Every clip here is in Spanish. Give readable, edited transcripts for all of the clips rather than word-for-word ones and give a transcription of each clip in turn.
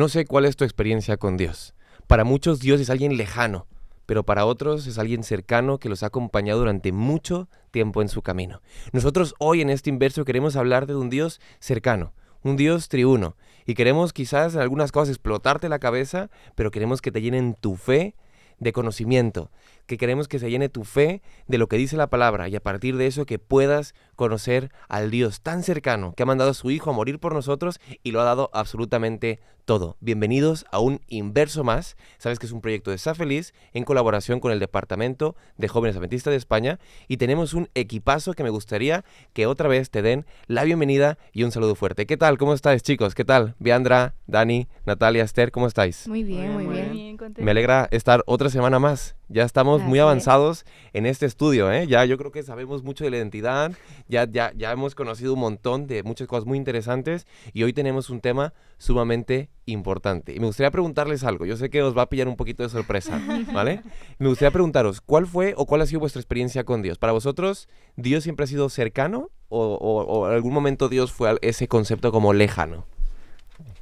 no sé cuál es tu experiencia con Dios. Para muchos Dios es alguien lejano, pero para otros es alguien cercano que los ha acompañado durante mucho tiempo en su camino. Nosotros hoy en este Inverso queremos hablar de un Dios cercano, un Dios triuno, y queremos quizás en algunas cosas explotarte la cabeza, pero queremos que te llenen tu fe de conocimiento, que queremos que se llene tu fe de lo que dice la palabra y a partir de eso que puedas conocer al Dios tan cercano que ha mandado a su Hijo a morir por nosotros y lo ha dado absolutamente todo. Bienvenidos a un Inverso más. Sabes que es un proyecto de Sa Feliz en colaboración con el Departamento de Jóvenes Adventistas de España y tenemos un equipazo que me gustaría que otra vez te den la bienvenida y un saludo fuerte. ¿Qué tal? ¿Cómo estáis, chicos? ¿Qué tal? Viandra, Dani, Natalia, Esther, ¿cómo estáis? Muy bien, muy bien. Me alegra estar otra semana más. Ya estamos muy avanzados en este estudio, ¿eh? Ya yo creo que sabemos mucho de la identidad, ya hemos conocido un montón de muchas cosas muy interesantes y hoy tenemos un tema sumamente importante. Y me gustaría preguntarles algo. Yo sé que os va a pillar un poquito de sorpresa, ¿vale? Me gustaría preguntaros, ¿cuál fue o cuál ha sido vuestra experiencia con Dios? ¿Para vosotros Dios siempre ha sido cercano o en algún momento Dios fue ese concepto como lejano?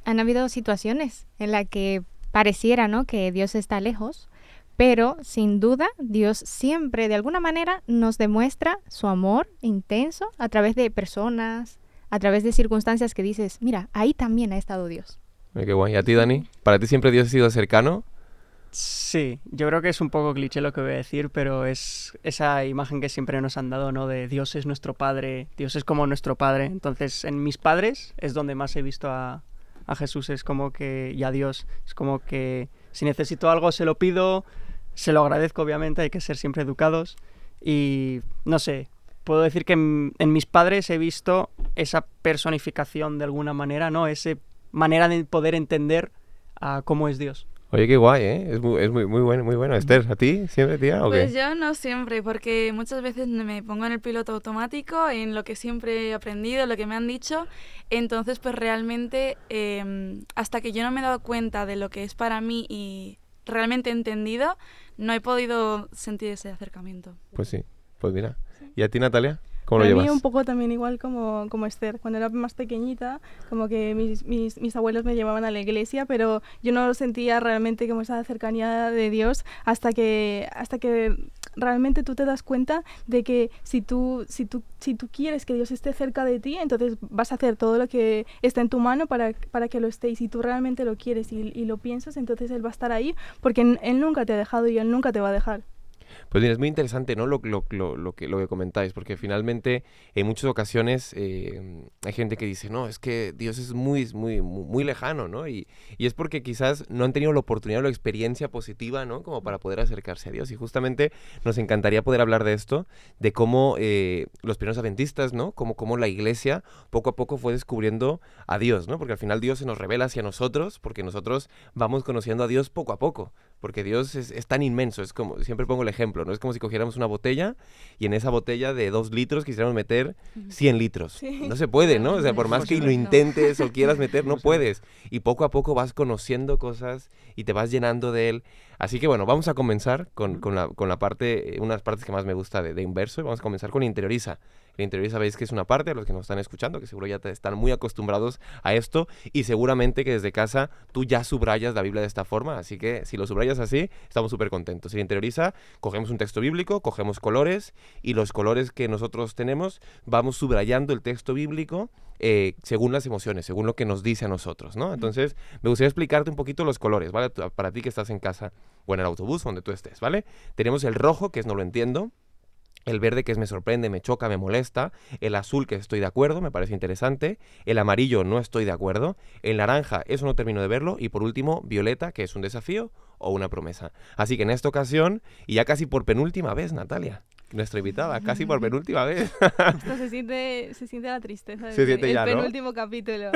Han habido situaciones en las que pareciera, ¿no?, que Dios está lejos, pero sin duda Dios siempre de alguna manera nos demuestra su amor intenso a través de personas, a través de circunstancias que dices, mira, ahí también ha estado Dios. Qué guay. ¿Y a ti, Dani? ¿Para ti siempre Dios ha sido cercano? Sí, yo creo que es un poco cliché lo que voy a decir, pero es esa imagen que siempre nos han dado, ¿no? De Dios es nuestro Padre, Dios es como nuestro Padre. Entonces, en mis padres es donde más he visto a Jesús, es como que, y a Dios, es como que si necesito algo se lo pido, se lo agradezco obviamente, hay que ser siempre educados y no sé, puedo decir que en mis padres he visto esa personificación de alguna manera, ¿no? Esa manera de poder entender cómo es Dios. Oye, qué guay, ¿eh? Es muy bueno, muy bueno. Esther, ¿a ti siempre, tía, o qué? Pues yo no siempre, porque muchas veces me pongo en el piloto automático, en lo que siempre he aprendido, lo que me han dicho. Entonces, pues realmente, hasta que yo no me he dado cuenta de lo que es para mí y realmente he entendido, no he podido sentir ese acercamiento. Pues sí, pues mira. ¿Y a ti, Natalia? ¿Cómo lo Para llevas? mí un poco también igual como Esther. Cuando era más pequeñita, como que mis abuelos me llevaban a la iglesia, pero yo no sentía realmente como esa cercanía de Dios hasta que realmente tú te das cuenta de que si tú quieres que Dios esté cerca de ti, entonces vas a hacer todo lo que está en tu mano para que lo esté. Y si tú realmente lo quieres y lo piensas, entonces Él va a estar ahí porque Él nunca te ha dejado y Él nunca te va a dejar. Pues mira, es muy interesante, ¿no? Lo que comentáis, porque finalmente en muchas ocasiones hay gente que dice, no, es que Dios es muy lejano, ¿no? Y es porque quizás no han tenido la oportunidad o la experiencia positiva, ¿no? Como para poder acercarse a Dios. Y justamente nos encantaría poder hablar de esto, de cómo los primeros adventistas, ¿no? Cómo la iglesia poco a poco fue descubriendo a Dios, ¿no? Porque al final Dios se nos revela hacia nosotros, porque nosotros vamos conociendo a Dios poco a poco. Porque Dios es tan inmenso, es como, siempre pongo el ejemplo, ¿no? Es como si cogiéramos una botella y en esa botella de 2 litros quisiéramos meter 100 litros. Sí. No se puede, ¿no? O sea, por más que lo intentes o quieras meter, no puedes. Y poco a poco vas conociendo cosas y te vas llenando de Él. Así que bueno, vamos a comenzar con la parte, unas partes que más me gusta de Inverso, y vamos a comenzar con Interioriza. El Interioriza veis que es una parte, a los que nos están escuchando, que seguro ya están muy acostumbrados a esto, y seguramente que desde casa tú ya subrayas la Biblia de esta forma, así que si lo subrayas así, estamos súper contentos. El Interioriza, cogemos un texto bíblico, cogemos colores, y los colores que nosotros tenemos, vamos subrayando el texto bíblico según las emociones, según lo que nos dice a nosotros, ¿no? Entonces, me gustaría explicarte un poquito los colores, ¿vale? Para ti que estás en casa o en el autobús, donde tú estés, ¿vale? Tenemos el rojo, que es no lo entiendo. El verde, que es me sorprende, me choca, me molesta. El azul, que estoy de acuerdo, me parece interesante. El amarillo, no estoy de acuerdo. El naranja, eso no termino de verlo. Y por último, violeta, que es un desafío o una promesa. Así que en esta ocasión, y ya casi por penúltima vez, Natalia, nuestra invitada, casi por penúltima vez. Esto se siente la tristeza Se siente ya, el ¿no? penúltimo capítulo.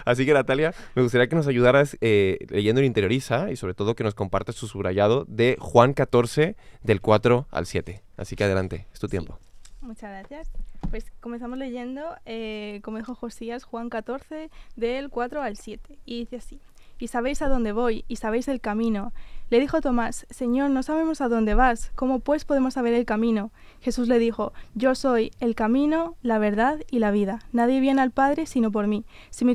Así que, Natalia, me gustaría que nos ayudaras leyendo el Interioriza y sobre todo que nos compartas tu subrayado de Juan 14, del 4 al 7. Así que adelante, es tu tiempo. Muchas gracias. Pues comenzamos leyendo, como dijo Josías, Juan 14, del 4 al 7. Y dice así: y sabéis a dónde voy, y sabéis el camino. Le dijo Tomás: Señor, no sabemos a dónde vas, ¿cómo pues podemos saber el camino? Jesús le dijo: Yo soy el camino, la verdad y la vida. Nadie viene al Padre sino por mí. Si me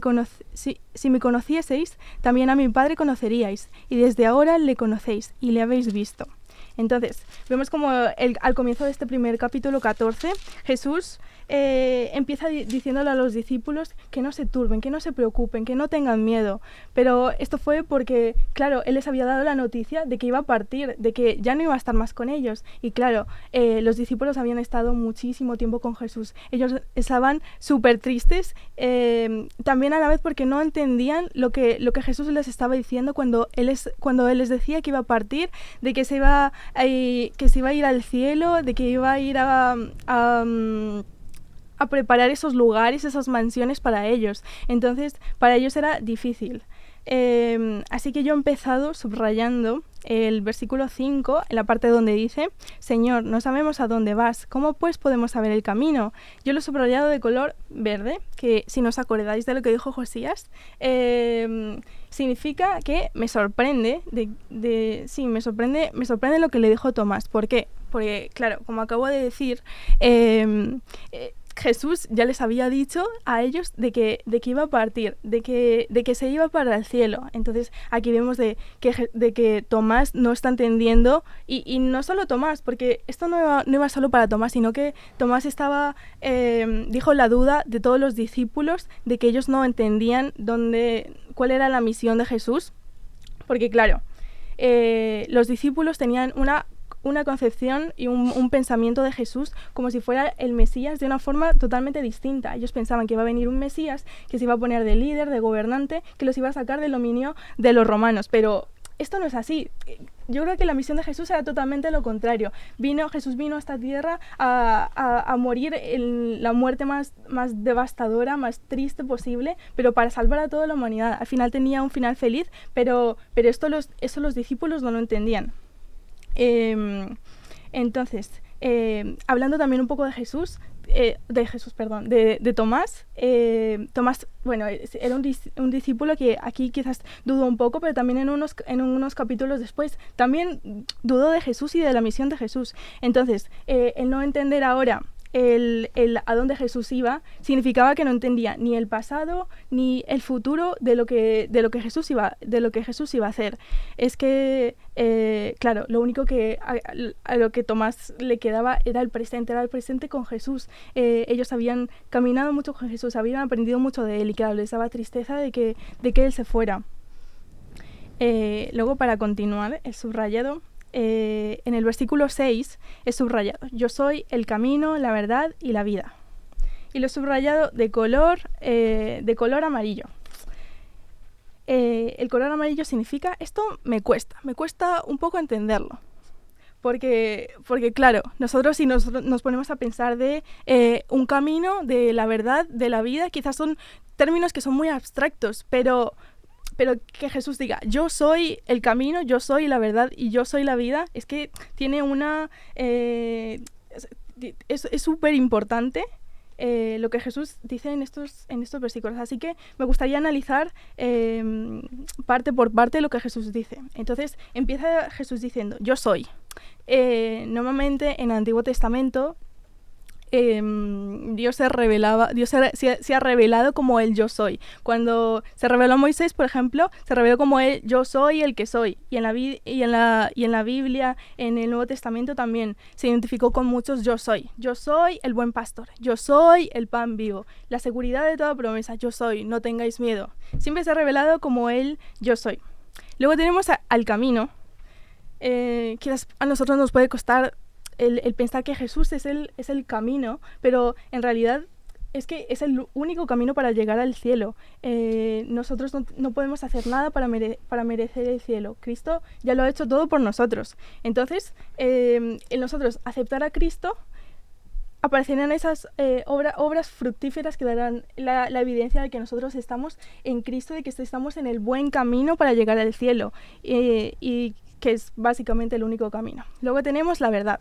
conocieseis, también a mi Padre conoceríais, y desde ahora le conocéis y le habéis visto. Entonces, vemos como al comienzo de este primer capítulo 14, Jesús empieza diciéndole a los discípulos que no se turben, que no se preocupen, que no tengan miedo. Pero esto fue porque, claro, Él les había dado la noticia de que iba a partir, de que ya no iba a estar más con ellos. Y claro, los discípulos habían estado muchísimo tiempo con Jesús. Ellos estaban súper tristes, también a la vez porque no entendían lo que Jesús les estaba diciendo cuando Él les decía que iba a partir, de que se iba a ir al cielo, de que iba a ir a preparar esos lugares, esas mansiones para ellos. Entonces, para ellos era difícil. Así que yo he empezado subrayando el versículo 5, en la parte donde dice: Señor, no sabemos a dónde vas, ¿cómo pues podemos saber el camino? Yo lo he subrayado de color verde, que si no os acordáis de lo que dijo Josías, significa que me sorprende, me sorprende lo que le dijo Tomás. ¿Por qué? Porque, claro, como acabo de decir, Jesús ya les había dicho a ellos de que iba a partir, de que se iba para el cielo. Entonces aquí vemos de que Tomás no está entendiendo, y no solo Tomás, porque esto no iba solo para Tomás, sino que Tomás dijo la duda de todos los discípulos, de que ellos no entendían cuál era la misión de Jesús, porque claro, los discípulos tenían una concepción y un pensamiento de Jesús como si fuera el Mesías de una forma totalmente distinta. Ellos pensaban que iba a venir un Mesías que se iba a poner de líder, de gobernante, que los iba a sacar del dominio de los romanos, pero esto no es así. Yo creo que la misión de Jesús era totalmente lo contrario. Jesús vino a esta tierra a morir en la muerte más devastadora, más triste posible, pero para salvar a toda la humanidad. Al final tenía un final feliz, pero esto los discípulos no lo entendían. Entonces, hablando también un poco de Tomás. Tomás, bueno, era un discípulo que aquí quizás dudó un poco, pero también en unos capítulos después también dudó de Jesús y de la misión de Jesús. Entonces, el no entender ahora el a dónde Jesús iba significaba que no entendía ni el pasado ni el futuro de lo que Jesús iba a hacer. Es que claro, lo único que a lo que Tomás le quedaba era el presente con Jesús. Ellos habían caminado mucho con Jesús, habían aprendido mucho de él, y claro, les daba tristeza de que él se fuera. Luego, para continuar, el subrayado, en el versículo 6 es subrayado: Yo soy el camino, la verdad y la vida. Y lo he subrayado de color amarillo. El color amarillo significa, esto me cuesta un poco entenderlo. Porque claro, nosotros si nos ponemos a pensar de un camino, de la verdad, de la vida, quizás son términos que son muy abstractos, pero que Jesús diga: yo soy el camino, yo soy la verdad y yo soy la vida, es que tiene es súper importante lo que Jesús dice en estos versículos. Así que me gustaría analizar parte por parte lo que Jesús dice. Entonces empieza Jesús diciendo: yo soy. Normalmente en el Antiguo Testamento Dios se ha revelado como el yo soy. Cuando se reveló a Moisés, por ejemplo, se reveló como el yo soy el que soy. Y en la Biblia, en el Nuevo Testamento también se identificó con muchos yo soy. Yo soy el buen pastor. Yo soy el pan vivo. La seguridad de toda promesa. Yo soy. No tengáis miedo. Siempre se ha revelado como el yo soy. Luego tenemos al camino. Quizás a nosotros nos puede costar el pensar que Jesús es el camino, pero en realidad es que es el único camino para llegar al cielo. Nosotros no podemos hacer nada para merecer el cielo. Cristo ya lo ha hecho todo por nosotros. Entonces, en nosotros aceptar a Cristo, aparecerán esas obras fructíferas que darán la evidencia de que nosotros estamos en Cristo, de que estamos en el buen camino para llegar al cielo, y que es básicamente el único camino. Luego tenemos la verdad.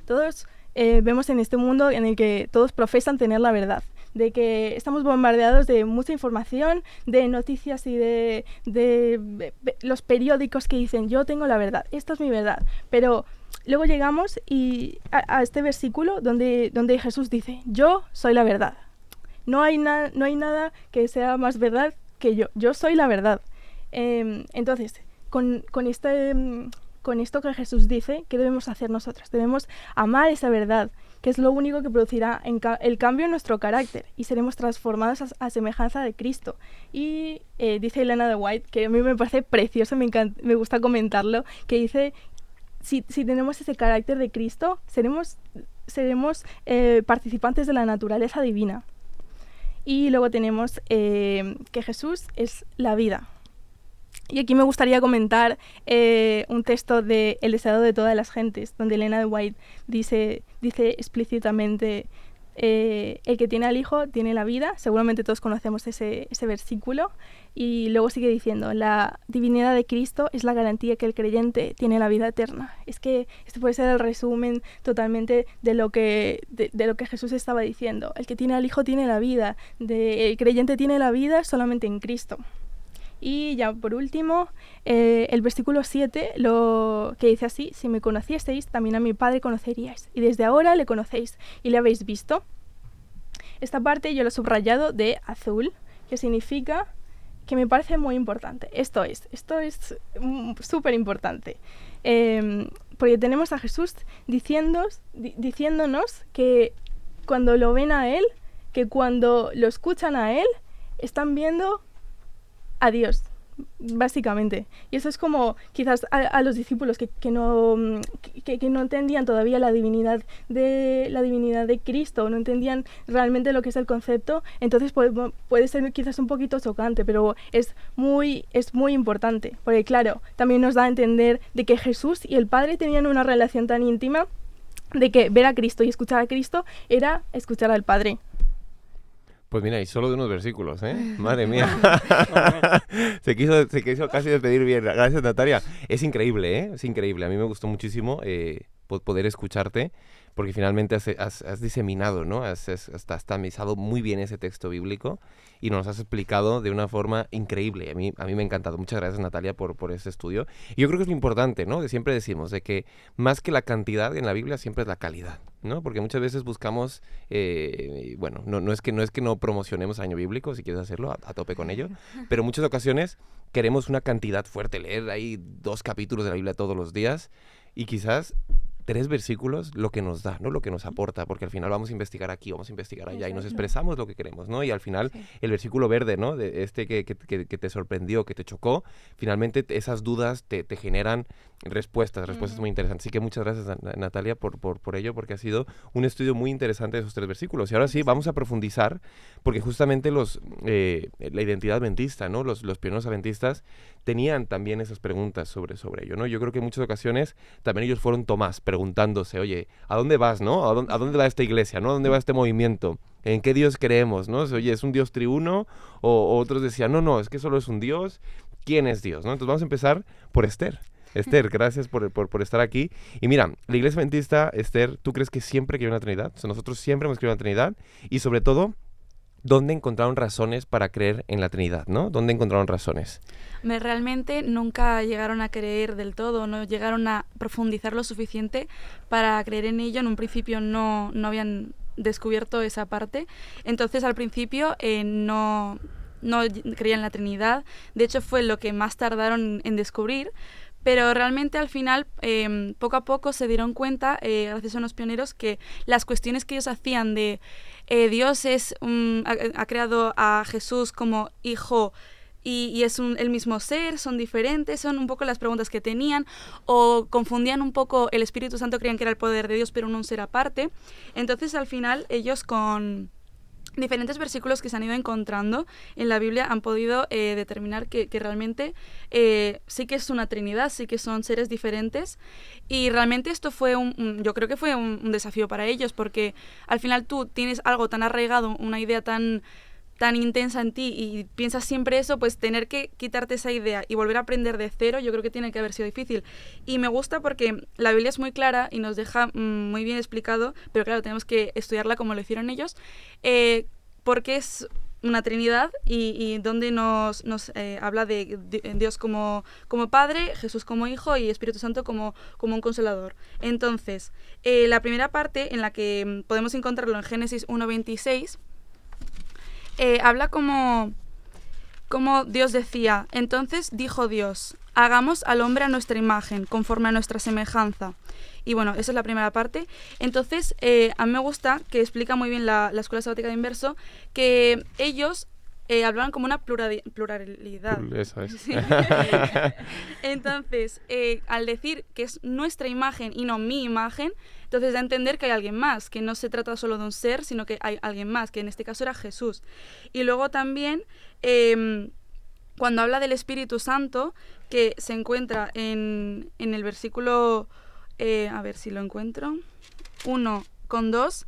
Todos vemos en este mundo en el que todos profesan tener la verdad. de que estamos bombardeados de mucha información, de noticias y de los periódicos que dicen yo tengo la verdad, esta es mi verdad, pero luego llegamos a este versículo donde Jesús dice, yo soy la verdad. No hay nada que sea más verdad que yo soy la verdad. Entonces, con esto que Jesús dice, ¿qué debemos hacer nosotros? Debemos amar esa verdad, que es lo único que producirá el cambio en nuestro carácter y seremos transformados a semejanza de Cristo. Y dice Elena de White, que a mí me parece precioso, me gusta comentarlo, que dice, si tenemos ese carácter de Cristo, seremos participantes de la naturaleza divina. Y luego tenemos que Jesús es la vida. Y aquí me gustaría comentar un texto de El deseado de todas las gentes, donde Elena de White dice explícitamente, el que tiene al Hijo tiene la vida. Seguramente todos conocemos ese versículo. Y luego sigue diciendo, la divinidad de Cristo es la garantía que el creyente tiene la vida eterna. Es que este puede ser el resumen totalmente de lo que Jesús estaba diciendo. El que tiene al Hijo tiene la vida. El creyente tiene la vida solamente en Cristo. Y ya por último, el versículo 7, lo que dice así, si me conocieseis, también a mi Padre conoceríais. Y desde ahora le conocéis y le habéis visto. Esta parte yo lo he subrayado de azul, que significa que me parece muy importante. Esto es súper importante. Porque tenemos a Jesús diciéndonos que cuando lo ven a Él, que cuando lo escuchan a Él, están viendo a Dios, básicamente. Y eso es como quizás a los discípulos que no entendían todavía la divinidad de Cristo, no entendían realmente lo que es el concepto, entonces puede ser quizás un poquito chocante, pero es muy importante, porque claro, también nos da a entender de que Jesús y el Padre tenían una relación tan íntima de que ver a Cristo y escuchar a Cristo era escuchar al Padre. Pues mira, y solo de unos versículos, ¿eh? Madre mía. se quiso casi despedir bien. Gracias, Natalia. Es increíble, ¿eh? Es increíble. A mí me gustó muchísimo poder escucharte, porque finalmente has diseminado, ¿no? Has tamizado muy bien ese texto bíblico y nos has explicado de una forma increíble. A mí me ha encantado. Muchas gracias, Natalia, por este estudio. Y yo creo que es lo importante, ¿no? Que siempre decimos de que más que la cantidad en la Biblia siempre es la calidad, ¿no? Porque muchas veces buscamos, bueno, no es que no promocionemos año bíblico, si quieres hacerlo, a tope con ello, pero en muchas ocasiones queremos una cantidad fuerte, leer ahí 2 capítulos de la Biblia todos los días y quizás 3 versículos lo que nos da, ¿no? Lo que nos aporta, porque al final vamos a investigar aquí, vamos a investigar allá y nos expresamos lo que queremos, ¿no? Y al final el versículo verde, ¿no? De que te sorprendió, que te chocó, finalmente esas dudas te generan respuestas muy interesantes. Así que muchas gracias, Natalia, por ello, porque ha sido un estudio muy interesante de esos 3 versículos. Y ahora sí, vamos a profundizar, porque justamente la identidad adventista, ¿no? Los pioneros adventistas tenían también esas preguntas sobre ello, ¿no? Yo creo que en muchas ocasiones también ellos fueron Tomás, preguntándose, oye, ¿a dónde vas, no? ¿A dónde va esta iglesia, no? ¿A dónde va este movimiento? ¿En qué Dios creemos, no? Oye, ¿es un Dios triuno? O otros decían, no, es que solo es un Dios. ¿Quién es Dios, no? Entonces vamos a empezar por Esther. Esther, gracias por estar aquí. Y mira, la iglesia adventista, Esther, ¿tú crees que siempre creyó en la Trinidad? O sea, nosotros siempre hemos creído en la Trinidad. Y sobre todo, ¿dónde encontraron razones para creer en la Trinidad, no? ¿Dónde encontraron razones? Realmente nunca llegaron a creer del todo, no llegaron a profundizar lo suficiente para creer en ello. En un principio no habían descubierto esa parte. Entonces, al principio no creían en la Trinidad. De hecho, fue lo que más tardaron en descubrir. Pero realmente al final, poco a poco se dieron cuenta, gracias a unos pioneros, que las cuestiones que ellos hacían de Dios ha creado a Jesús como hijo y es el mismo ser, son diferentes, son un poco las preguntas que tenían, o confundían un poco el Espíritu Santo, creían que era el poder de Dios, pero no un ser aparte. Entonces al final ellos con diferentes versículos que se han ido encontrando en la Biblia han podido determinar que realmente sí que es una Trinidad, sí que son seres diferentes, y realmente esto fue yo creo que fue un desafío para ellos, porque al final tú tienes algo tan arraigado, una idea tan intensa en ti y piensas siempre eso, pues tener que quitarte esa idea y volver a aprender de cero, yo creo que tiene que haber sido difícil. Y me gusta porque la Biblia es muy clara y nos deja muy bien explicado, pero claro, tenemos que estudiarla como lo hicieron ellos, por qué es una Trinidad y donde nos habla de Dios como Padre, Jesús como Hijo y Espíritu Santo como un Consolador. Entonces, la primera parte en la que podemos encontrarlo en Génesis 1:26, habla como Dios decía: entonces dijo Dios, hagamos al hombre a nuestra imagen, conforme a nuestra semejanza. Y bueno, esa es la primera parte. Entonces, a mí me gusta que explica muy bien la Escuela Sabática de Inverso, que ellos hablaban como una pluralidad. Eso es. Sí. Entonces, al decir que es nuestra imagen y no mi imagen, entonces da a entender que hay alguien más, que no se trata solo de un ser, sino que hay alguien más, que en este caso era Jesús. Y luego también, cuando habla del Espíritu Santo, que se encuentra en el versículo... a ver si lo encuentro, 1:2,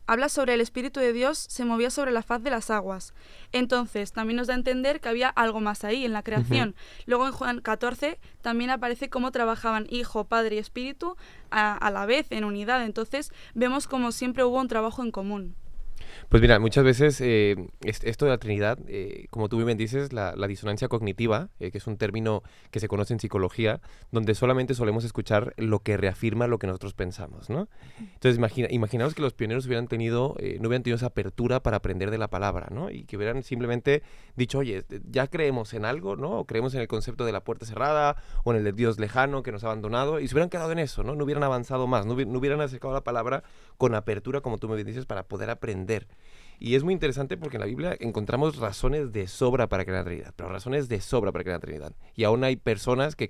habla sobre el Espíritu de Dios se movía sobre la faz de las aguas. Entonces, también nos da a entender que había algo más ahí en la creación. Luego en Juan 14 también aparece cómo trabajaban Hijo, Padre y Espíritu a la vez, en unidad. Entonces, vemos como siempre hubo un trabajo en común. Pues mira, muchas veces esto de la Trinidad, como tú bien dices, la disonancia cognitiva, que es un término que se conoce en psicología, donde solamente solemos escuchar lo que reafirma lo que nosotros pensamos, ¿no? Entonces, imaginaos que los pioneros no hubieran tenido esa apertura para aprender de la palabra, ¿no? Y que hubieran simplemente dicho, oye, ya creemos en algo, ¿no? O creemos en el concepto de la puerta cerrada, o en el de Dios lejano que nos ha abandonado, y se hubieran quedado en eso, ¿no? No hubieran avanzado más, no hubieran acercado la palabra con apertura, como tú me dices, para poder aprender. Y es muy interesante porque en la Biblia encontramos razones de sobra para creer en la Trinidad, pero razones de sobra para creer en la Trinidad. Y aún hay personas que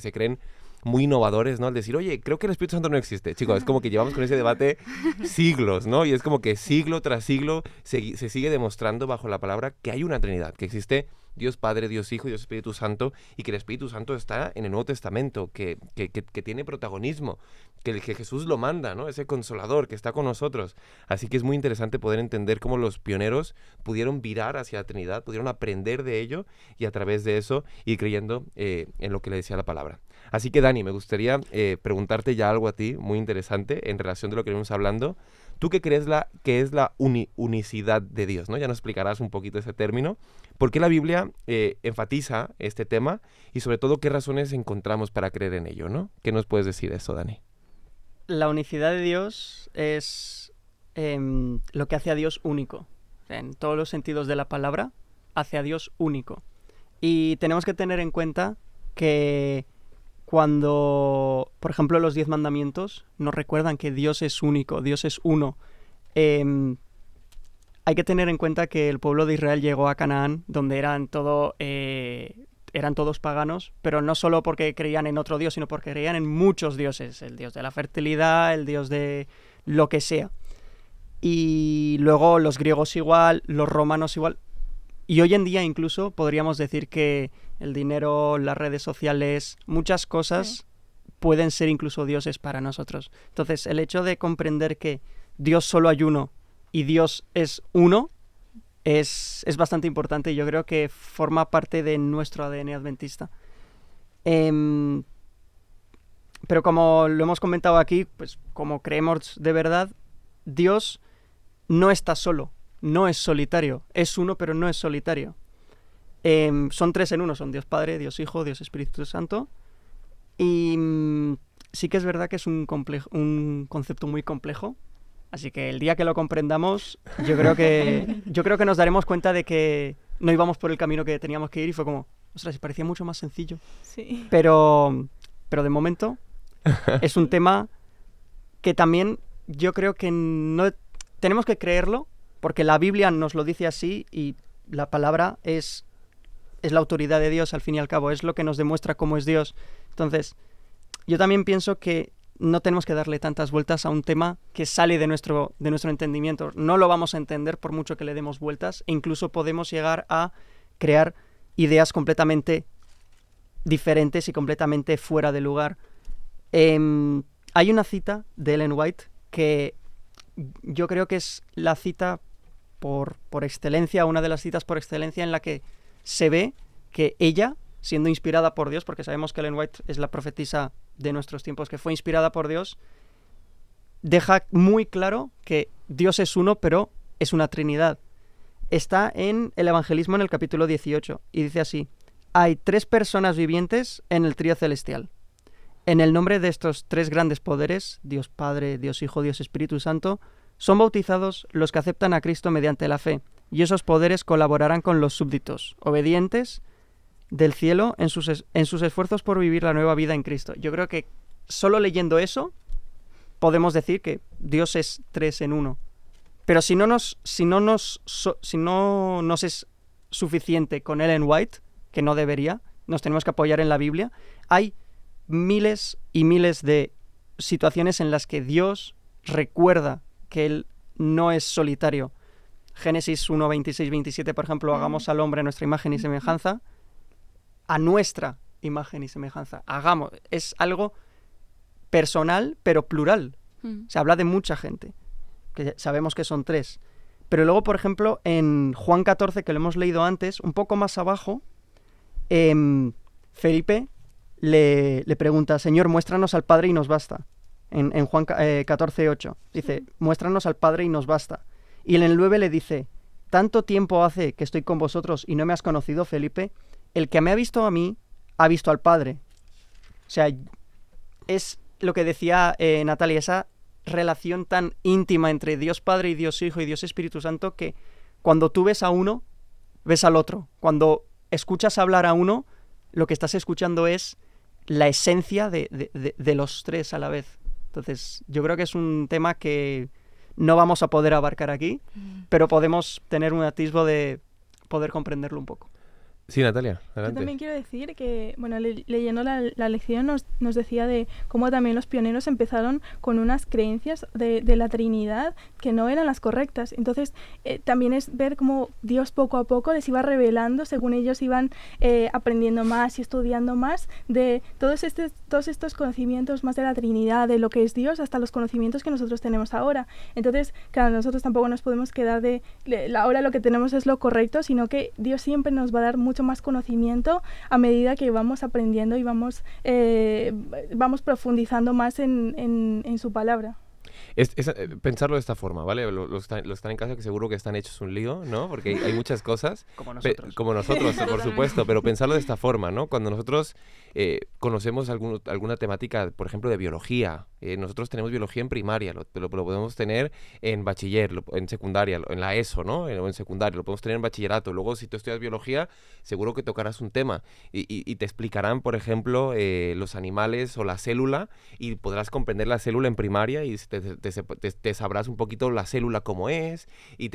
se creen muy innovadores, ¿no? Al decir, oye, creo que el Espíritu Santo no existe. Chicos, es como que llevamos con ese debate siglos, ¿no? Y es como que siglo tras siglo se sigue demostrando bajo la palabra que hay una Trinidad, que existe Dios Padre, Dios Hijo y Dios Espíritu Santo, y que el Espíritu Santo está en el Nuevo Testamento, que tiene protagonismo, que Jesús lo manda, ¿no? Ese consolador que está con nosotros. Así que es muy interesante poder entender cómo los pioneros pudieron virar hacia la Trinidad, pudieron aprender de ello y a través de eso ir creyendo en lo que le decía la palabra. Así que, Dani, me gustaría preguntarte ya algo a ti muy interesante en relación de lo que venimos hablando. ¿Tú qué crees que es la unicidad de Dios, ¿no? Ya nos explicarás un poquito ese término. ¿Por qué la Biblia enfatiza este tema? Y sobre todo, ¿qué razones encontramos para creer en ello, ¿no? ¿Qué nos puedes decir de eso, Dani? La unicidad de Dios es lo que hace a Dios único. En todos los sentidos de la palabra, hace a Dios único. Y tenemos que tener en cuenta que cuando, por ejemplo, los 10 mandamientos nos recuerdan que Dios es único, Dios es uno, hay que tener en cuenta que el pueblo de Israel llegó a Canaán, donde eran todos paganos, pero no solo porque creían en otro Dios, sino porque creían en muchos dioses, el Dios de la fertilidad, el Dios de lo que sea. Y luego los griegos igual, los romanos igual. Y hoy en día incluso podríamos decir que el dinero, las redes sociales, muchas cosas pueden ser incluso dioses para nosotros. Entonces, el hecho de comprender que Dios solo hay uno y Dios es uno es bastante importante y yo creo que forma parte de nuestro ADN adventista. Pero como lo hemos comentado aquí, pues como creemos de verdad, Dios no está solo, no es solitario, es uno pero no es solitario. Son 3 en uno, son Dios Padre, Dios Hijo, Dios Espíritu Santo. Y sí que es verdad que es un concepto muy complejo. Así que el día que lo comprendamos, yo creo que nos daremos cuenta de que no íbamos por el camino que teníamos que ir y fue como, ostras, parecía mucho más sencillo. Sí. Pero de momento es un tema que también yo creo que no tenemos que creerlo porque la Biblia nos lo dice así y la palabra es la autoridad de Dios al fin y al cabo, es lo que nos demuestra cómo es Dios. Entonces, yo también pienso que no tenemos que darle tantas vueltas a un tema que sale de nuestro entendimiento. No lo vamos a entender por mucho que le demos vueltas e incluso podemos llegar a crear ideas completamente diferentes y completamente fuera de lugar. Hay una cita de Ellen White que yo creo que es la cita por excelencia, una de las citas por excelencia en la que se ve que ella, siendo inspirada por Dios, porque sabemos que Ellen White es la profetisa de nuestros tiempos que fue inspirada por Dios, deja muy claro que Dios es uno, pero es una Trinidad. Está en el Evangelismo en el capítulo 18 y dice así: hay 3 personas vivientes en el trío celestial. En el nombre de estos 3 grandes poderes, Dios Padre, Dios Hijo, Dios Espíritu Santo, son bautizados los que aceptan a Cristo mediante la fe, y esos poderes colaborarán con los súbditos, obedientes del cielo en sus esfuerzos por vivir la nueva vida en Cristo. Yo creo que solo leyendo eso podemos decir que Dios es 3 en 1. Pero si no nos es suficiente con Ellen White, que no debería, nos tenemos que apoyar en la Biblia. Hay miles y miles de situaciones en las que Dios recuerda que Él no es solitario. Génesis 1, 26, 27, por ejemplo, hagamos al hombre a nuestra imagen y semejanza, a nuestra imagen y semejanza. Es algo personal, pero plural. Se habla de mucha gente, que sabemos que son 3. Pero luego, por ejemplo, en Juan 14, que lo hemos leído antes, un poco más abajo, Felipe le pregunta: Señor, muéstranos al Padre y nos basta. En Juan 14, 8. Dice: muéstranos al Padre y nos basta. Y en el 9 le dice: tanto tiempo hace que estoy con vosotros y no me has conocido, Felipe. El que me ha visto a mí, ha visto al Padre. O sea, es lo que decía Natalia, esa relación tan íntima entre Dios Padre y Dios Hijo y Dios Espíritu Santo, que cuando tú ves a uno, ves al otro. Cuando escuchas hablar a uno, lo que estás escuchando es la esencia de los 3 a la vez. Entonces, yo creo que es un tema que no vamos a poder abarcar aquí, pero podemos tener un atisbo de poder comprenderlo un poco. Sí, Natalia, Yo adelante. también quiero decir que, bueno, leyendo la lección nos decía de cómo también los pioneros empezaron con unas creencias de la Trinidad que no eran las correctas. Entonces, también es ver cómo Dios poco a poco les iba revelando, según ellos iban aprendiendo más y estudiando más, de todos estos conocimientos más de la Trinidad, de lo que es Dios, hasta los conocimientos que nosotros tenemos ahora. Entonces, claro, nosotros tampoco nos podemos quedar ahora lo que tenemos es lo correcto, sino que Dios siempre nos va a dar mucho más conocimiento a medida que vamos aprendiendo y vamos profundizando más en su palabra. Pensarlo de esta forma, ¿vale? Los que están en casa, que seguro que están hechos un lío, ¿no? Porque hay muchas cosas. Como nosotros. Como nosotros, por supuesto, pero pensarlo de esta forma, ¿no? Cuando nosotros conocemos alguna temática, por ejemplo, de biología, nosotros tenemos biología en primaria, lo podemos tener en bachiller, en secundaria, en la ESO, ¿no? O en secundaria, lo podemos tener en bachillerato. Luego, si tú estudias biología, seguro que tocarás un tema y te explicarán, por ejemplo, los animales o la célula, y podrás comprender la célula en primaria y te sabrás un poquito la célula cómo es, y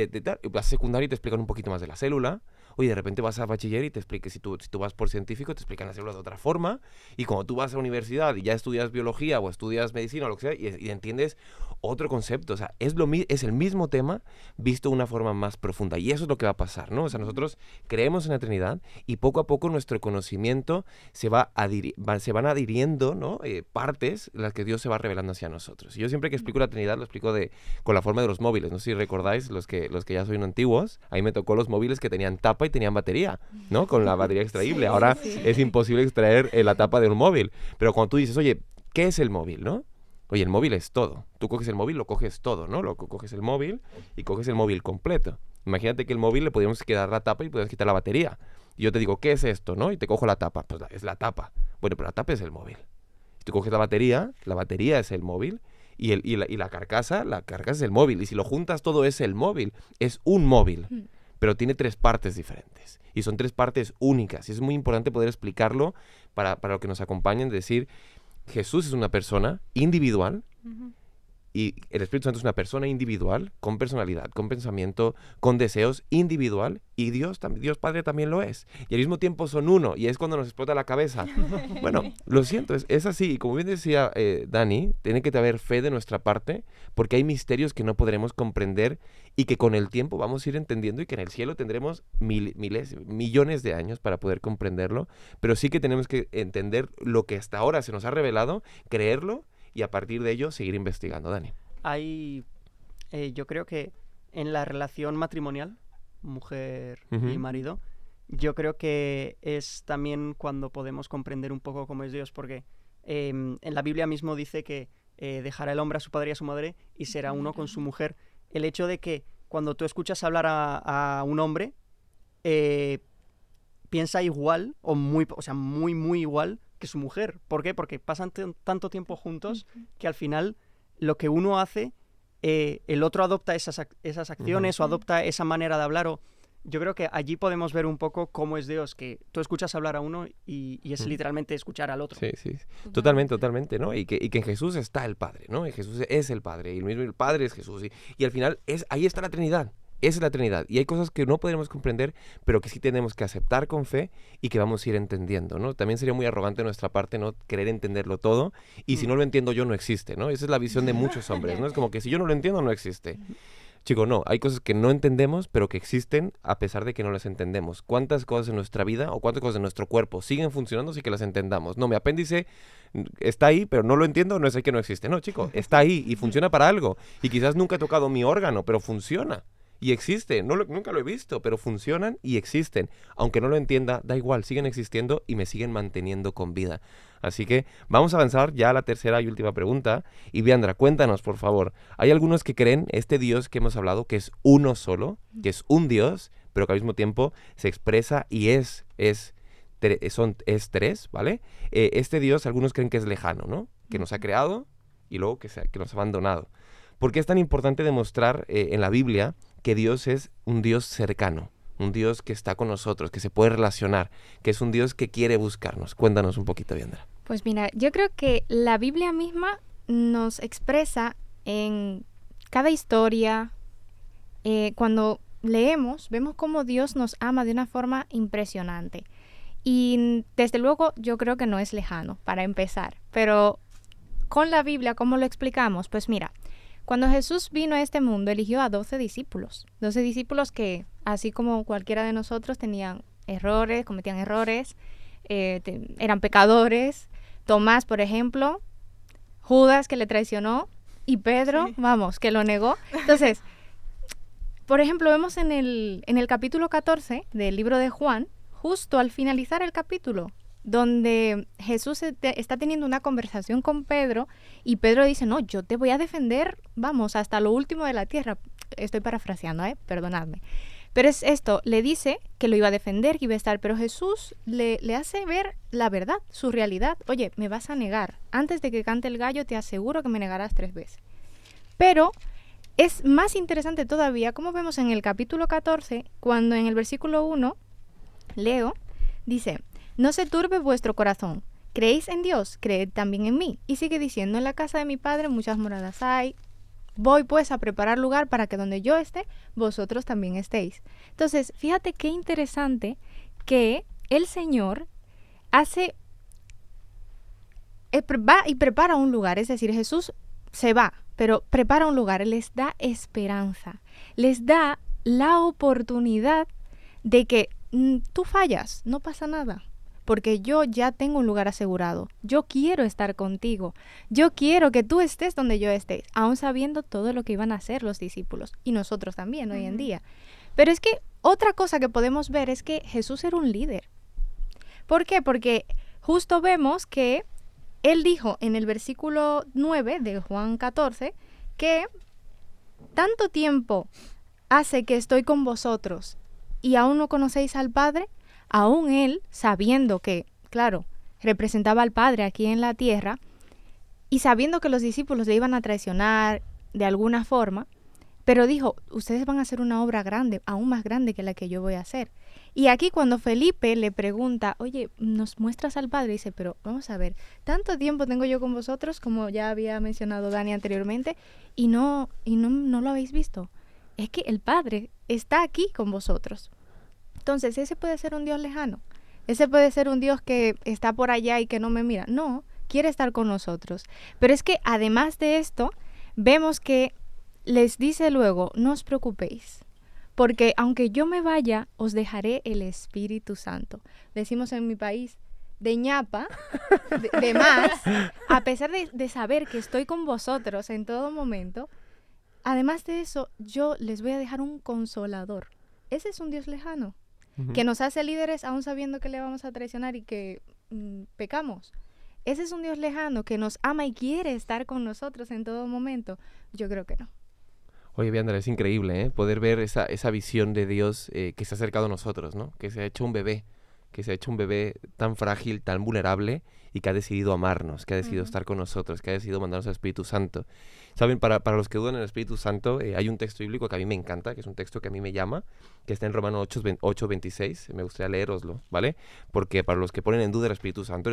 vas a secundaria y te explican un poquito más de la célula. Oye, de repente vas a bachiller y te explique, si tú vas por científico, te explican la célula de otra forma, y cuando tú vas a la universidad y ya estudias biología o estudias medicina o lo que sea, y entiendes otro concepto. O sea, es el mismo tema visto de una forma más profunda, y eso es lo que va a pasar, ¿no? O sea, nosotros creemos en la Trinidad y poco a poco nuestro conocimiento se van adhiriendo, ¿no? Partes las que Dios se va revelando hacia nosotros. Y yo siempre que explico la Trinidad lo explico con la forma de los móviles. No sé si recordáis, los que ya son antiguos, ahí me tocó los móviles que tenían tapa y tenían batería, ¿no? Con la batería extraíble. Ahora es imposible extraer la tapa de un móvil. Pero cuando tú dices, oye, ¿qué es el móvil, no? Oye, el móvil es todo. Tú coges el móvil, lo coges todo, ¿no? Coges el móvil y coges el móvil completo. Imagínate que el móvil le podríamos quitar la tapa y podríamos quitar la batería. Y yo te digo, ¿qué es esto, no? Y te cojo la tapa. Pues es la tapa. Bueno, pero la tapa es el móvil. Si tú coges la batería es el móvil. Y la carcasa es el móvil. Y si lo juntas todo es el móvil. Es un móvil. Pero tiene 3 partes diferentes. Y son 3 partes únicas. Y es muy importante poder explicarlo para los que nos acompañen, decir, Jesús es una persona individual, y el Espíritu Santo es una persona individual, con personalidad, con pensamiento, con deseos, individual, y Dios Padre también lo es. Y al mismo tiempo son uno, y es cuando nos explota la cabeza. Bueno, lo siento, es así. Y como bien decía Dani, tiene que haber fe de nuestra parte, porque hay misterios que no podremos comprender y que con el tiempo vamos a ir entendiendo, y que en el cielo tendremos millones de años para poder comprenderlo, pero sí que tenemos que entender lo que hasta ahora se nos ha revelado, creerlo, y a partir de ello seguir investigando. Dani. Yo creo que en la relación matrimonial, mujer y marido, yo creo que es también cuando podemos comprender un poco cómo es Dios, porque en la Biblia mismo dice que dejará el hombre a su padre y a su madre y será uno con su mujer. El hecho de que cuando tú escuchas hablar a un hombre, piensa igual o sea, muy, muy igual que su mujer. ¿Por qué? Porque pasan tanto tiempo juntos que al final lo que uno hace, el otro adopta esas acciones o adopta esa manera de hablar. Yo creo que allí podemos ver un poco cómo es Dios, que tú escuchas hablar a uno y es literalmente escuchar al otro. Sí, sí. Totalmente, ¿no? Y que en Jesús está el Padre, ¿no? Y Jesús es el Padre, y el Padre es Jesús. Y al final, ahí está la Trinidad. Esa es la Trinidad. Y hay cosas que no podremos comprender, pero que sí tenemos que aceptar con fe y que vamos a ir entendiendo, ¿no? También sería muy arrogante de nuestra parte no querer entenderlo todo. Y si no lo entiendo yo, no existe, ¿no? Esa es la visión de muchos hombres, ¿no? Es como que si yo no lo entiendo, no existe. Chico, no. Hay cosas que no entendemos, pero que existen a pesar de que no las entendemos. ¿Cuántas cosas en nuestra vida o cuántas cosas en nuestro cuerpo siguen funcionando sin que las entendamos? No, mi apéndice está ahí, pero no lo entiendo, no es que no existe. No, chico, está ahí y funciona para algo. Y quizás nunca he tocado mi órgano, pero funciona. Y existe, nunca lo he visto, pero funcionan y existen. Aunque no lo entienda, da igual, siguen existiendo y me siguen manteniendo con vida. Así que vamos a avanzar ya a la tercera y última pregunta. Y Viandra, cuéntanos, por favor. Hay algunos que creen este Dios que hemos hablado, que es uno solo, que es un Dios, pero que al mismo tiempo se expresa y es tres, ¿vale? Este Dios, algunos creen que es lejano, ¿no? Que nos ha creado y luego que nos ha abandonado. ¿Por qué es tan importante demostrar en la Biblia que Dios es un Dios cercano, un Dios que está con nosotros, que se puede relacionar, que es un Dios que quiere buscarnos? Cuéntanos un poquito, Viandra. Pues mira, yo creo que la Biblia misma nos expresa en cada historia, cuando leemos, vemos cómo Dios nos ama de una forma impresionante. Y desde luego yo creo que no es lejano, para empezar. Pero con la Biblia, ¿cómo lo explicamos? Pues mira, cuando Jesús vino a este mundo, eligió a 12 discípulos. 12 discípulos que, así como cualquiera de nosotros, tenían errores, cometían errores, eran pecadores. Tomás, por ejemplo, Judas, que le traicionó, y Pedro, sí, vamos, que lo negó. Entonces, por ejemplo, vemos en el capítulo 14 del libro de Juan, justo al finalizar el capítulo, donde Jesús está teniendo una conversación con Pedro y Pedro dice, no, yo te voy a defender, vamos, hasta lo último de la tierra. Estoy parafraseando, perdonadme. Pero es esto, le dice que lo iba a defender, que iba a estar, pero Jesús le hace ver la verdad, su realidad. Oye, me vas a negar. Antes de que cante el gallo te aseguro que me negarás 3 veces. Pero es más interesante todavía, como vemos en el capítulo 14, cuando en el versículo 1, leo, dice, no se turbe vuestro corazón. ¿Creéis en Dios? Creed también en mí. Y sigue diciendo, en la casa de mi Padre muchas moradas hay. Voy pues a preparar lugar para que donde yo esté, vosotros también estéis. Entonces, fíjate qué interesante que el Señor va y prepara un lugar. Es decir, Jesús se va, pero prepara un lugar. Les da esperanza. Les da la oportunidad de que tú fallas, no pasa nada. Porque yo ya tengo un lugar asegurado. Yo quiero estar contigo. Yo quiero que tú estés donde yo esté, aún sabiendo todo lo que iban a hacer los discípulos. Y nosotros también hoy en día. Pero es que otra cosa que podemos ver es que Jesús era un líder. ¿Por qué? Porque justo vemos que él dijo en el versículo 9 de Juan 14 que tanto tiempo hace que estoy con vosotros y aún no conocéis al Padre. Aún él, sabiendo que, claro, representaba al Padre aquí en la tierra, y sabiendo que los discípulos le iban a traicionar de alguna forma, pero dijo, ustedes van a hacer una obra grande, aún más grande que la que yo voy a hacer. Y aquí cuando Felipe le pregunta, oye, ¿nos muestras al Padre? Dice, pero vamos a ver, tanto tiempo tengo yo con vosotros, como ya había mencionado Dani anteriormente, y no lo habéis visto. Es que el Padre está aquí con vosotros. Entonces, ese puede ser un Dios lejano. Ese puede ser un Dios que está por allá y que no me mira. No, quiere estar con nosotros. Pero es que además de esto, vemos que les dice luego, no os preocupéis, porque aunque yo me vaya, os dejaré el Espíritu Santo. Decimos en mi país, de ñapa, de más, a pesar de saber que estoy con vosotros en todo momento, además de eso, yo les voy a dejar un consolador. Ese es un Dios lejano. Que nos hace líderes aún sabiendo que le vamos a traicionar y que pecamos. Ese es un Dios lejano que nos ama y quiere estar con nosotros en todo momento. Yo creo que no. Oye, Viandra, es increíble, ¿eh? Poder ver esa visión de Dios que se ha acercado a nosotros, ¿no? Que se ha hecho un bebé, tan frágil, tan vulnerable y que ha decidido amarnos, que ha decidido estar con nosotros, que ha decidido mandarnos al Espíritu Santo. Saben, para los que dudan en el Espíritu Santo, hay un texto bíblico que a mí me encanta, que es un texto que a mí me llama, que está en Romanos 8:26, me gustaría leeroslo, ¿vale? Porque para los que ponen en duda el Espíritu Santo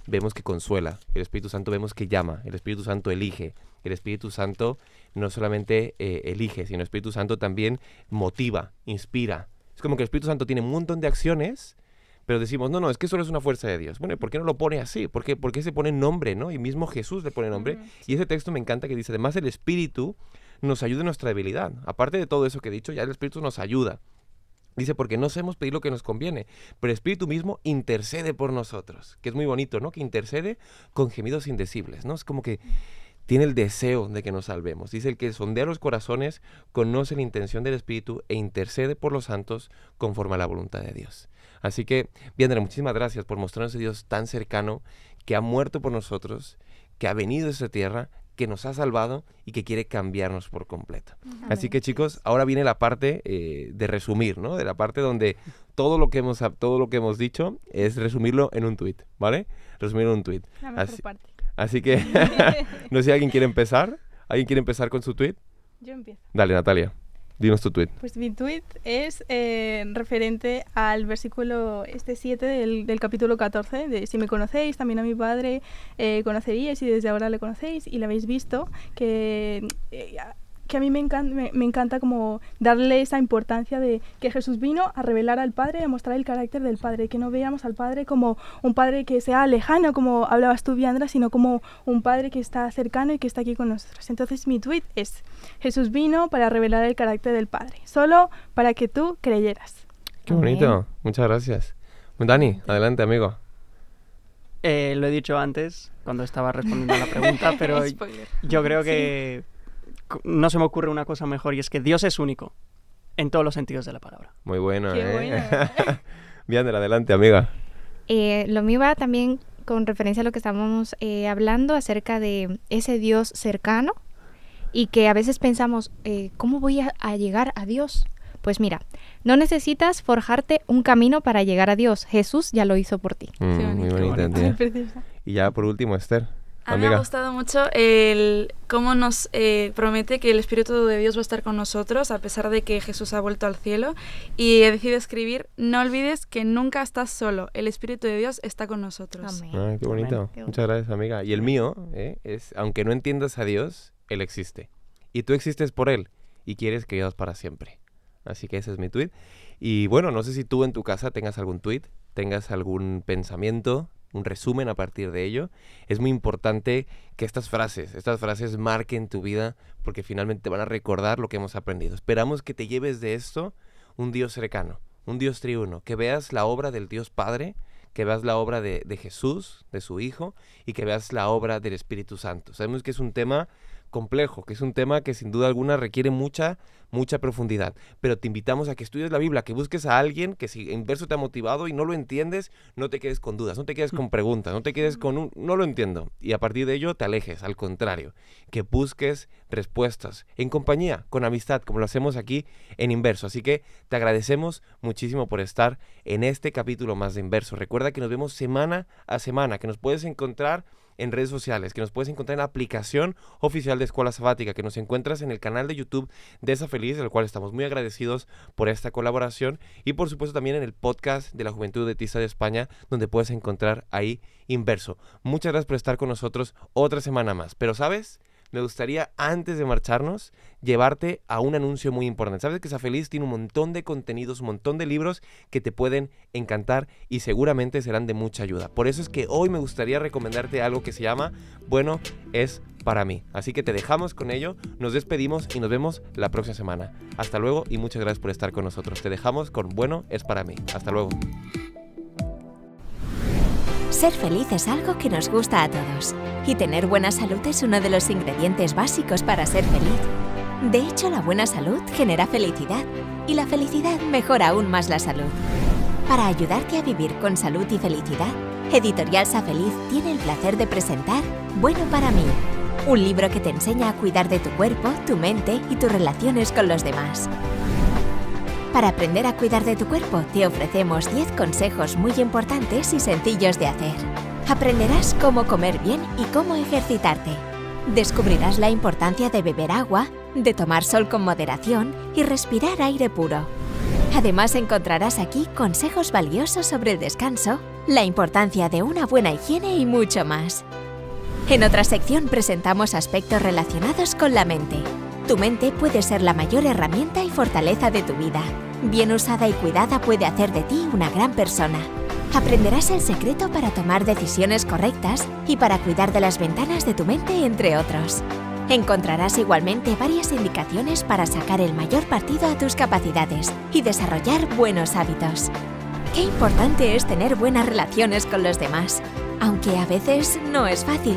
vemos que consuela, el Espíritu Santo vemos que llama, el Espíritu Santo elige, el Espíritu Santo no solamente elige, sino el Espíritu Santo también motiva, inspira. Es como que el Espíritu Santo tiene un montón de acciones, pero decimos, no, es que solo es una fuerza de Dios. Bueno, ¿por qué no lo pone así? ¿Por qué se pone nombre, no? Y mismo Jesús le pone nombre. Y ese texto me encanta que dice, además el Espíritu nos ayuda en nuestra debilidad. Aparte de todo eso que he dicho, ya el Espíritu nos ayuda. Dice, porque no sabemos pedir lo que nos conviene, pero el Espíritu mismo intercede por nosotros. Que es muy bonito, ¿no? Que intercede con gemidos indecibles, ¿no? Es como que tiene el deseo de que nos salvemos. Dice, el que sondea los corazones conoce la intención del Espíritu e intercede por los santos conforme a la voluntad de Dios. Así que, Viandra, muchísimas gracias por mostrarnos a Dios tan cercano, que ha muerto por nosotros, que ha venido a esta tierra, que nos ha salvado y que quiere cambiarnos por completo. Amén. Así que, chicos, ahora viene la parte de resumir, ¿no? De la parte donde todo lo que hemos dicho es resumirlo en un tuit, ¿vale? Resumirlo en un tuit. La mejor parte. Así que, no sé si alguien quiere empezar. ¿Alguien quiere empezar con su tuit? Yo empiezo. Dale, Natalia, dinos tu tuit. Pues mi tuit es referente al versículo 7 del capítulo 14, de si me conocéis, también a mi Padre conoceríais y desde ahora le conocéis y le habéis visto, que a mí me encanta como darle esa importancia de que Jesús vino a revelar al Padre, a mostrar el carácter del Padre, que no veamos al Padre como un Padre que sea lejano, como hablabas tú, Viandra, sino como un Padre que está cercano y que está aquí con nosotros. Entonces mi tuit es, Jesús vino para revelar el carácter del Padre, solo para que tú creyeras. Qué bonito, muchas gracias. Dani, adelante, amigo. Lo he dicho antes, cuando estaba respondiendo a la pregunta, pero yo creo que no se me ocurre una cosa mejor, y es que Dios es único en todos los sentidos de la palabra. Muy bueno, Qué bueno. Viandra, adelante, amiga. Lo mío va también con referencia a lo que estábamos hablando acerca de ese Dios cercano y que a veces pensamos, ¿cómo voy a llegar a Dios? Pues mira, no necesitas forjarte un camino para llegar a Dios. Jesús ya lo hizo por ti. Muy bonita, tía. Preciosa. Y ya por último, Esther. A mí me ha gustado mucho el cómo nos promete que el Espíritu de Dios va a estar con nosotros a pesar de que Jesús ha vuelto al cielo, y he decidido escribir, no olvides que nunca estás solo, el Espíritu de Dios está con nosotros. Amén. Qué bonito. Amén. Qué Muchas gracias, amiga. Y el mío es, aunque no entiendas a Dios, Él existe. Y tú existes por Él y quieres que vivas para siempre. Así que ese es mi tuit. Y bueno, no sé si tú en tu casa tengas algún tuit, tengas algún pensamiento, un resumen a partir de ello. Es muy importante que estas frases marquen tu vida, porque finalmente te van a recordar lo que hemos aprendido. Esperamos que te lleves de esto un Dios cercano, un Dios triuno, que veas la obra del Dios Padre, que veas la obra de Jesús, de su Hijo, y que veas la obra del Espíritu Santo. Sabemos que es un tema complejo, que es un tema que sin duda alguna requiere mucha profundidad, pero te invitamos a que estudies la Biblia, que busques a alguien que si en verso te ha motivado y no lo entiendes, no te quedes con dudas, no te quedes con preguntas, no te quedes con no lo entiendo, y a partir de ello te alejes, al contrario, que busques respuestas en compañía, con amistad, como lo hacemos aquí en Inverso. Así que te agradecemos muchísimo por estar en este capítulo más de Inverso. Recuerda que nos vemos semana a semana, que nos puedes encontrar en redes sociales, que nos puedes encontrar en la aplicación oficial de Escuela Sabática, que nos encuentras en el canal de YouTube de Esa Feliz, del cual estamos muy agradecidos por esta colaboración, y por supuesto también en el podcast de la Juventud Adventista de España, donde puedes encontrar ahí Inverso. Muchas gracias por estar con nosotros otra semana más. Pero ¿sabes? Me gustaría, antes de marcharnos, llevarte a un anuncio muy importante. Sabes que Esa Feliz tiene un montón de contenidos, un montón de libros que te pueden encantar y seguramente serán de mucha ayuda. Por eso es que hoy me gustaría recomendarte algo que se llama Bueno es para mí. Así que te dejamos con ello, nos despedimos y nos vemos la próxima semana. Hasta luego y muchas gracias por estar con nosotros. Te dejamos con Bueno es para mí. Hasta luego. Ser feliz es algo que nos gusta a todos, y tener buena salud es uno de los ingredientes básicos para ser feliz. De hecho, la buena salud genera felicidad, y la felicidad mejora aún más la salud. Para ayudarte a vivir con salud y felicidad, Editorial Sa Feliz tiene el placer de presentar Bueno para mí, Un libro que te enseña a cuidar de tu cuerpo, tu mente y tus relaciones con los demás. Para aprender a cuidar de tu cuerpo, te ofrecemos 10 consejos muy importantes y sencillos de hacer. Aprenderás cómo comer bien y cómo ejercitarte. Descubrirás la importancia de beber agua, de tomar sol con moderación y respirar aire puro. Además, encontrarás aquí consejos valiosos sobre el descanso, la importancia de una buena higiene y mucho más. En otra sección presentamos aspectos relacionados con la mente. Tu mente puede ser la mayor herramienta y fortaleza de tu vida. Bien usada y cuidada puede hacer de ti una gran persona. Aprenderás el secreto para tomar decisiones correctas y para cuidar de las ventanas de tu mente, entre otros. Encontrarás igualmente varias indicaciones para sacar el mayor partido a tus capacidades y desarrollar buenos hábitos. Qué importante es tener buenas relaciones con los demás, aunque a veces no es fácil.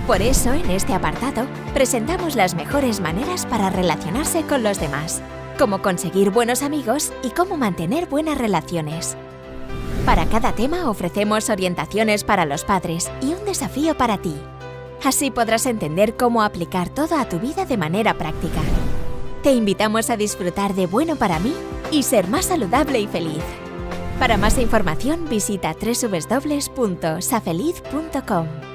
Por eso, en este apartado, presentamos las mejores maneras para relacionarse con los demás, cómo conseguir buenos amigos y cómo mantener buenas relaciones. Para cada tema ofrecemos orientaciones para los padres y un desafío para ti. Así podrás entender cómo aplicar todo a tu vida de manera práctica. Te invitamos a disfrutar de Bueno para mí y ser más saludable y feliz. Para más información visita www.safeliz.com.